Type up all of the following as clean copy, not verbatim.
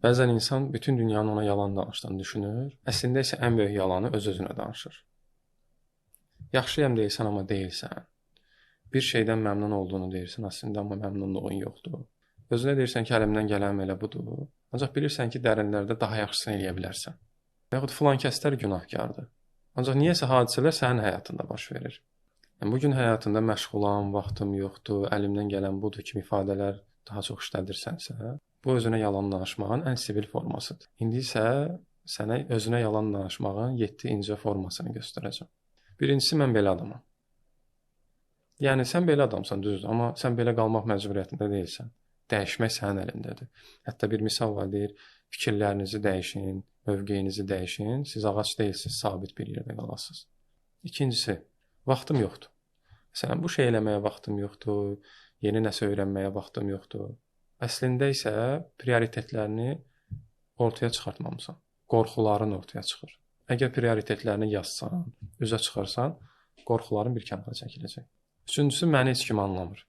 Bəzən insan bütün dünyanın ona yalan danışdığını düşünür, əslində isə ən böyük yalanı öz-özünə danışır. Yaxşıyam deyirsən, amma deyilsən. Bir şeydən məmnun olduğunu deyirsən, əslində amma məmnunluğun yoxdur. Özünə deyirsən ki, əlimdən gələn elə budur. Ancaq bilirsən ki, dərinlərdə daha yaxşısını eləyə bilərsən. Yaxud filan kəslər günahkardır. Ancaq niyəsə hadisələr sənin həyatında baş verir. Yəni, bugün həyatında məşğulam, vaxtım yoxdur, əlimdən gələn budur kimi ifadələr daha çox işlədirsənsə, bu özünə yalan danışmağın ən sivil formasıdır. İndi isə sənə özünə yalan danışmağın 7 incə formasını göstərəcəm. Birincisi, mən belə adamam. Yəni, sən belə adamsan, düzdür, amma sən belə qalmaq məcburiyyətində deyilsən. Dəyişmək sənin əlindədir. Hətta bir misal var, deyir, fikirlərinizi dəyişin, mövqeyinizi dəyişin, siz ağac deyilsiniz, sabit bir yerdə qalasınız. İkincisi, vaxtım yoxdur. Məsələn, bu şey eləməyə vaxtım yoxdur, yeni nəsə öyrənməyə vaxtım yoxdur. Əslində isə prioritetlərini ortaya çıxartmamısan. Qorxuların ortaya çıxır. Əgər prioritetlərini yazsan, üzə çıxarsan, qorxuların bir kənara çəkiləcək. Üçüncüsü, məni heç kim anlamır.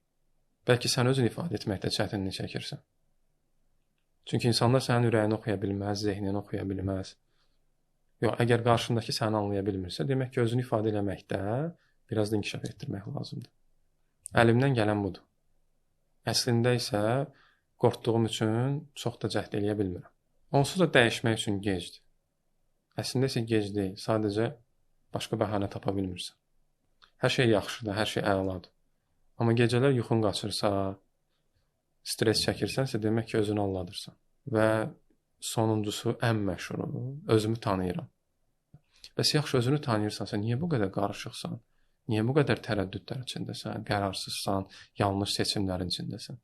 Bəlkə sən özünü ifadə etməkdə çətinlik çəkirsən. Çünki insanlar sənin ürəyini oxuya bilməz, zehnini oxuya bilməz. Yox, əgər qarşındakı səni anlaya bilmirsə, demək ki, özünü ifadə eləməkdə biraz da inkişaf etdirmək lazımdır. Əlimdən gələn budur. Əslində isə qorxduğum üçün çox da cəhd eləyə bilmirəm. Onsuz da dəyişmək üçün gecdir. Əslində isə gec deyil, sadəcə başqa bəhanə tapa bilmirsən. Hər şey yaxşıdır, hər şey əladır. Amma gecələr yuxun qaçırsa, stres çəkirsənsə, demək ki, özünü alladırsan. Və sonuncusu, ən məşhuru, özümü tanıyıram. Bəs yaxşı özünü tanıyırsansa, niyə bu qədər qarışıqsan? Niyə bu qədər tərəddüdlər içindəsən, qərarsızsan, yanlış seçimlərin içindəsən?